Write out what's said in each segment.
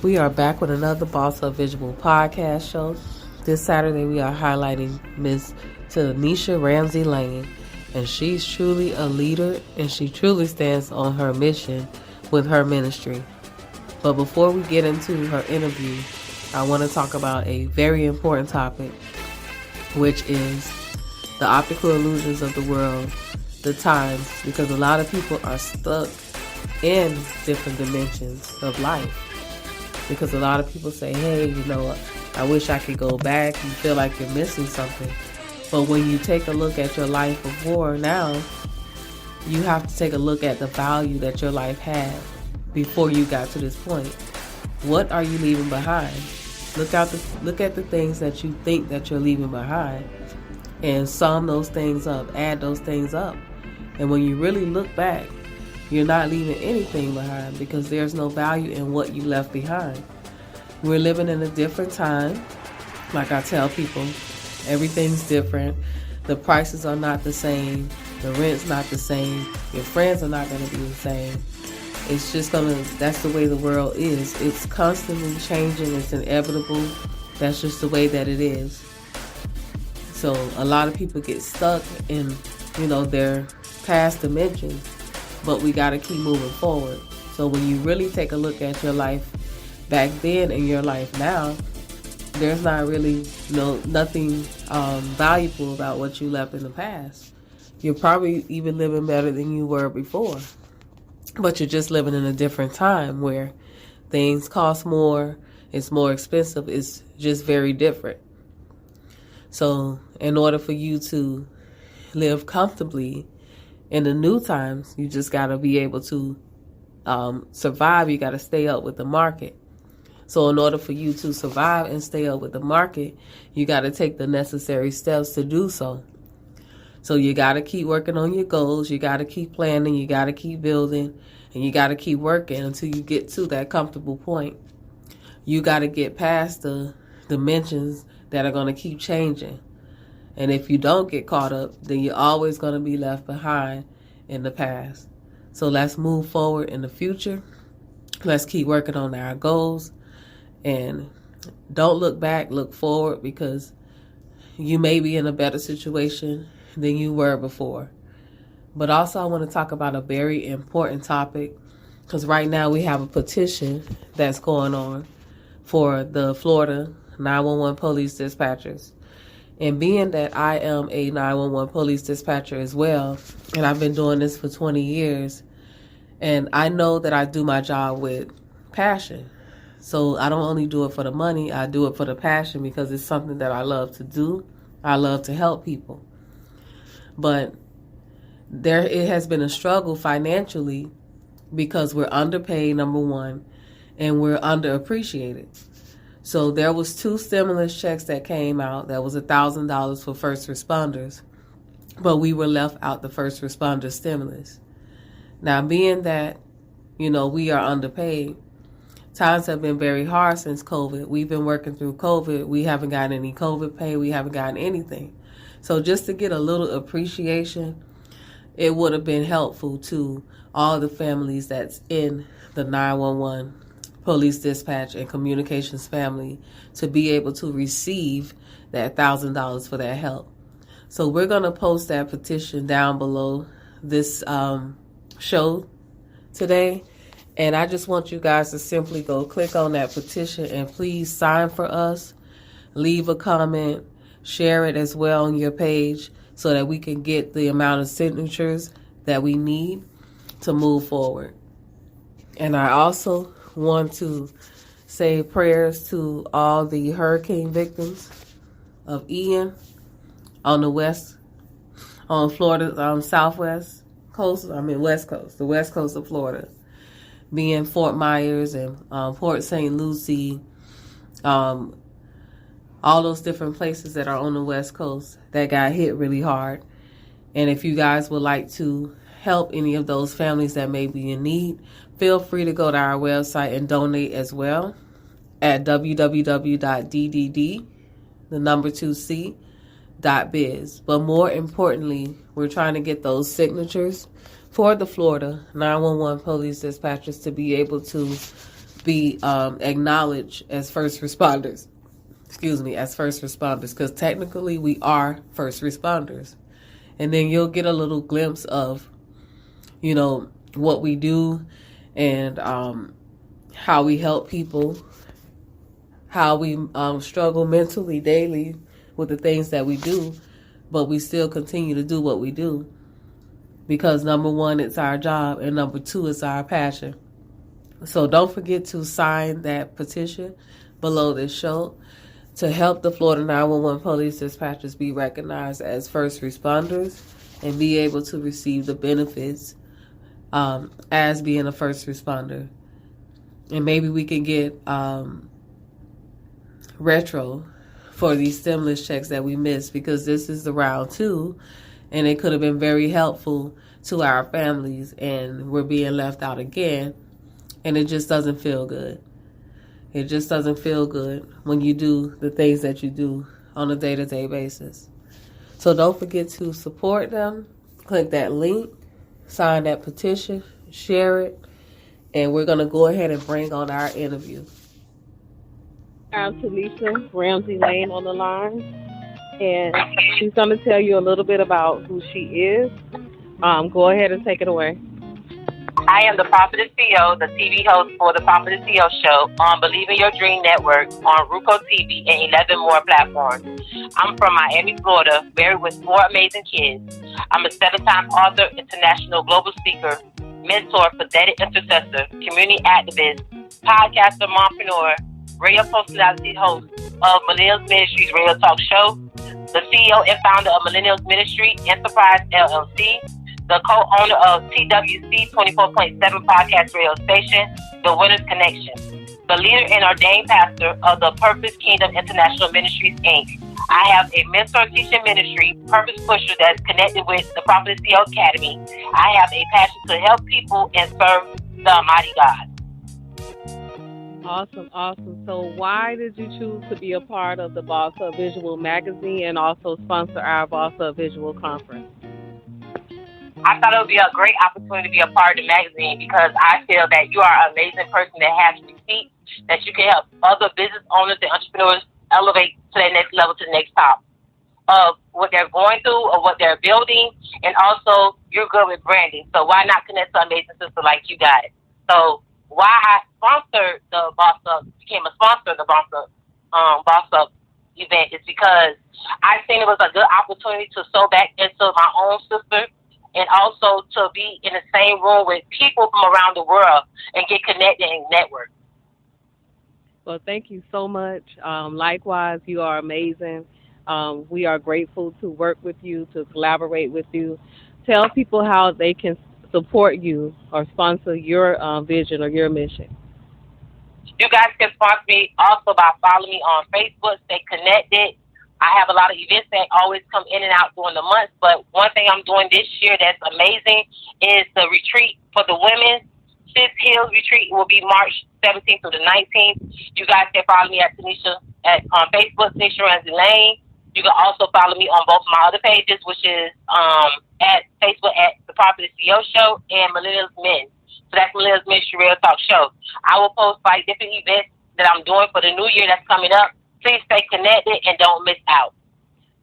We are back with another Boss Up Visual podcast show. This Saturday we are highlighting Miss Tanisha Ramsey Lane, and she's truly a leader and she truly stands on her mission with her ministry. But before we get into her interview, I want to talk about a very important topic, which is the optical illusions of the world, the times, because a lot of people are stuck in different dimensions of life. Because a lot of people say, hey, I wish I could go back. You feel like you're missing something. But when you take a look at your life before now, you have to take a look at the value that your life had before you got to this point. What are you leaving behind? Look at the things that you think that you're leaving behind and sum those things up, add those things up. And when you really look back, you're not leaving anything behind because there's no value in what you left behind. We're living in a different time. Like I tell people, everything's different. The prices are not the same. The rent's not the same. Your friends are not going to be the same. It's just that's the way the world is. It's constantly changing. It's inevitable. That's just the way that it is. So a lot of people get stuck in, their past dimensions. But we got to keep moving forward. So when you really take a look at your life back then and your life now, there's not really nothing valuable about what you left in the past. You're probably even living better than you were before. But you're just living in a different time where things cost more, it's more expensive, it's just very different. So in order for you to live comfortably in the new times, you just got to be able to survive. You got to stay up with the market. So in order for you to survive and stay up with the market, you got to take the necessary steps to do so. So you got to keep working on your goals. You got to keep planning. You got to keep building. And you got to keep working until you get to that comfortable point. You got to get past the dimensions that are going to keep changing. And if you don't get caught up, then you're always going to be left behind in the past. So let's move forward in the future. Let's keep working on our goals. And don't look back, look forward, because you may be in a better situation than you were before. But also I want to talk about a very important topic, because right now we have a petition that's going on for the Florida 911 police dispatchers. And being that I am a 911 police dispatcher as well, and I've been doing this for 20 years, and I know that I do my job with passion. So I don't only do it for the money, I do it for the passion because it's something that I love to do. I love to help people. But it has been a struggle financially because we're underpaid, number one, and we're underappreciated. So there was 2 stimulus checks that came out. That was $1,000 for first responders. But we were left out the first responder stimulus. Now, being that, we are underpaid, times have been very hard since COVID. We've been working through COVID. We haven't gotten any COVID pay. We haven't gotten anything. So just to get a little appreciation, it would have been helpful to all the families that's in the 911 police dispatch and communications family to be able to receive that $1,000 for that help. So we're going to post that petition down below this show today. And I just want you guys to simply go click on that petition and please sign for us, leave a comment, share it as well on your page so that we can get the amount of signatures that we need to move forward. And I also want to say prayers to all the hurricane victims of Ian on Florida, southwest coast, west coast, the west coast of Florida, being Fort Myers and Port St. Lucie, all those different places that are on the west coast that got hit really hard. And if you guys would like to help any of those families that may be in need, feel free to go to our website and donate as well at www.ddd2c.biz. But more importantly, we're trying to get those signatures for the Florida 911 police dispatchers to be able to be acknowledged as first responders. As first responders, because technically we are first responders. And then you'll get a little glimpse of, what we do and how we help people, how we struggle mentally daily with the things that we do, but we still continue to do what we do. Because number one, it's our job, and number two, it's our passion. So don't forget to sign that petition below this show to help the Florida 911 police dispatchers be recognized as first responders and be able to receive the benefits as being a first responder. And maybe we can get retro for these stimulus checks that we missed, because this is the round 2, and it could have been very helpful to our families, and we're being left out again, and it just doesn't feel good. It just doesn't feel good when you do the things that you do on a day-to-day basis. So don't forget to support them. Click that link, sign that petition, share it, and we're going to go ahead and bring on our interview. I'm Tanisha Ramsey Lane on the line, and she's going to tell you a little bit about who she is. Go ahead and take it away. I am the Prophetess CEO, the TV host for the Prophetess CEO show on Believe in Your Dream Network, on Ruco TV, and 11 more platforms. I'm from Miami, Florida, married with 4 amazing kids. I'm a 7-time author, international global speaker, mentor, pathetic intercessor, community activist, podcaster, mompreneur, radio personality host of Millennials Ministries Radio Talk Show, the CEO and founder of Millennials Ministry Enterprise LLC, the co-owner of TWC 24.7 podcast radio station, The Winners Connection, the leader and ordained pastor of the Purpose Kingdom International Ministries, Inc. I have a mentor teaching ministry, Purpose Pusher, that's connected with the Prophet CEO Academy. I have a passion to help people and serve the Almighty God. Awesome. So why did you choose to be a part of the Boss Up Visual magazine and also sponsor our Boss Up Visual conference? I thought it would be a great opportunity to be a part of the magazine, because I feel that you are an amazing person that has receipts, that you can help other business owners and entrepreneurs elevate to that next level, to the next top of what they're going through or what they're building. And also, you're good with branding, so why not connect to an amazing sister like you guys? So why I sponsored the became a sponsor of the Boss Up event is because I seen it was a good opportunity to sow back into my own sister, and also to be in the same room with people from around the world and get connected and network. Well, thank you so much. Likewise, you are amazing. We are grateful to work with you, to collaborate with you. Tell people how they can support you or sponsor your vision or your mission. You guys can sponsor me also by following me on Facebook. Stay connected. I have a lot of events that always come in and out during the month, but one thing I'm doing this year that's amazing is the retreat for the women. Sis Hills retreat will be March 17th through the 19th. You guys can follow me at Tanisha on Facebook, Tanisha Ramsey Lane. You can also follow me on both of my other pages, which is at Facebook at The Prophet CEO Show and Millennials Men. So that's Millennials Ministry Radio Talk Show. I will post like different events that I'm doing for the new year that's coming up. Please stay connected and don't miss out.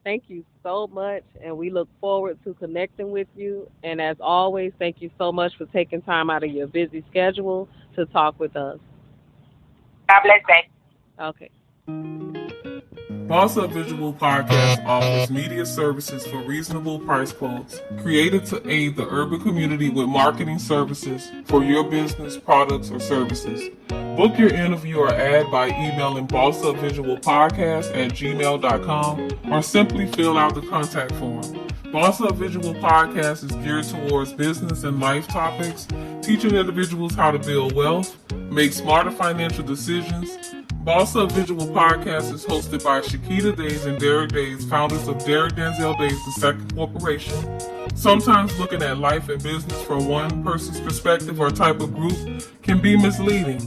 Thank you so much, and we look forward to connecting with you. And as always, thank you so much for taking time out of your busy schedule to talk with us. God bless you. Okay. Boss Up Visual Podcast offers media services for reasonable price quotes, created to aid the urban community with marketing services for your business, products, or services. Book your interview or ad by emailing bossupvisualpodcast@gmail.com or simply fill out the contact form. Boss Up Visual Podcast is geared towards business and life topics, teaching individuals how to build wealth, make smarter financial decisions. Boss Up Visual Podcast is hosted by Shakita Days and Derek Days, founders of Derek Denzel Days II Corporation. Sometimes looking at life and business from one person's perspective or type of group can be misleading.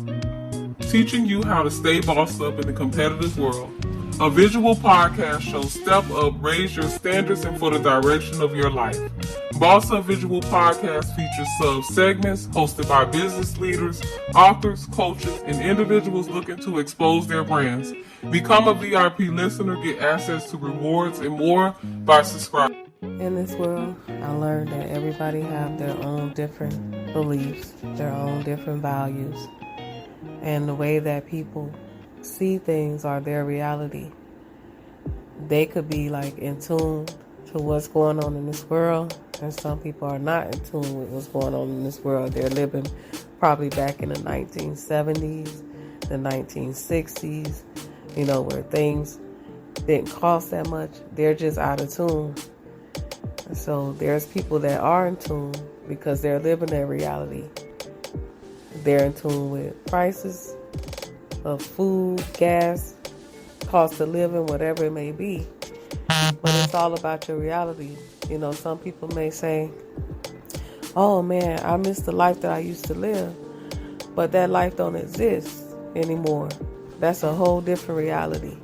Teaching you how to stay bossed up in the competitive world. A visual podcast show. Step up, raise your standards, and for the direction of your life. Boss Up Visual Podcast features sub-segments hosted by business leaders, authors, coaches, and individuals looking to expose their brands. Become a VIP listener, get access to rewards and more by subscribing. In this world, I learned that everybody have their own different beliefs, their own different values, and the way that people see things are their reality. They could be like in tune to what's going on in this world, and some people are not in tune with what's going on in this world. They're living probably back in the 1970s, the 1960s, where things didn't cost that much. They're just out of tune. And so there's people that are in tune because they're living their reality. They're in tune with prices of food, gas, cost of living, whatever it may be. But it's all about your reality. Some people may say, oh man, I miss the life that I used to live. But that life don't exist anymore. That's a whole different reality.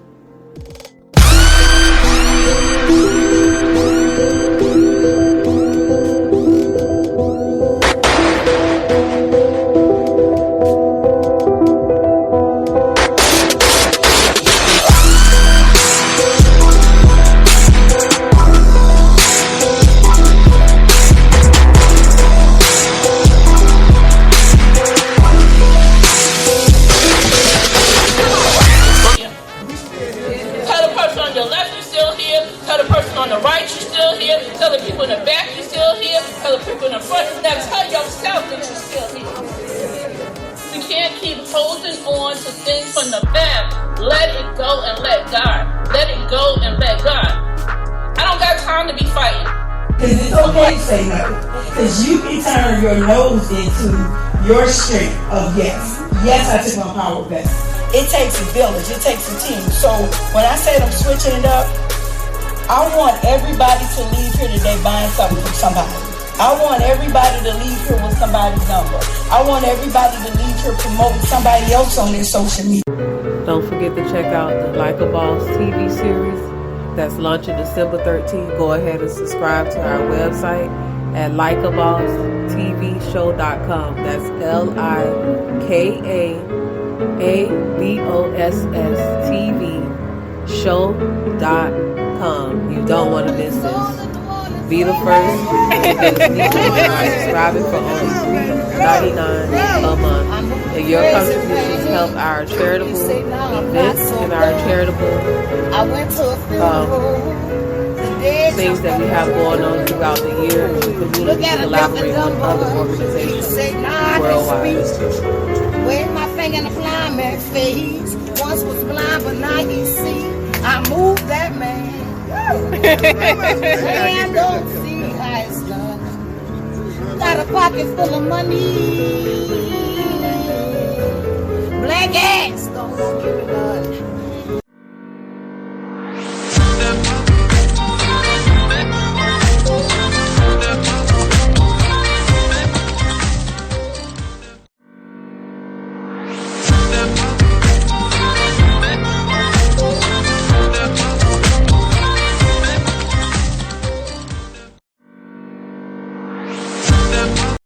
Because you can turn your nose into your strength of yes. Yes, I took my power back. It takes a village. It takes a team. So when I said I'm switching it up, I want everybody to leave here today buying something from somebody. I want everybody to leave here with somebody's number. I want everybody to leave here promoting somebody else on their social media. Don't forget to check out the Like a Boss TV series that's launching December 13th. Go ahead and subscribe to our website at likeabossshow.com. That's LIKAABOSS TV show.com. You don't want to miss this. Be the first. Subscribing for only $3.99 a month. And your contributions help our charitable events and our charitable things that we have going on throughout the year. We collaborate with other organizations worldwide. Wave my finger in the blind man's face. Once was blind, but now you see. I moved that man. Man, don't see how it's done. Got a pocket full of money. Black ass don't want you to run.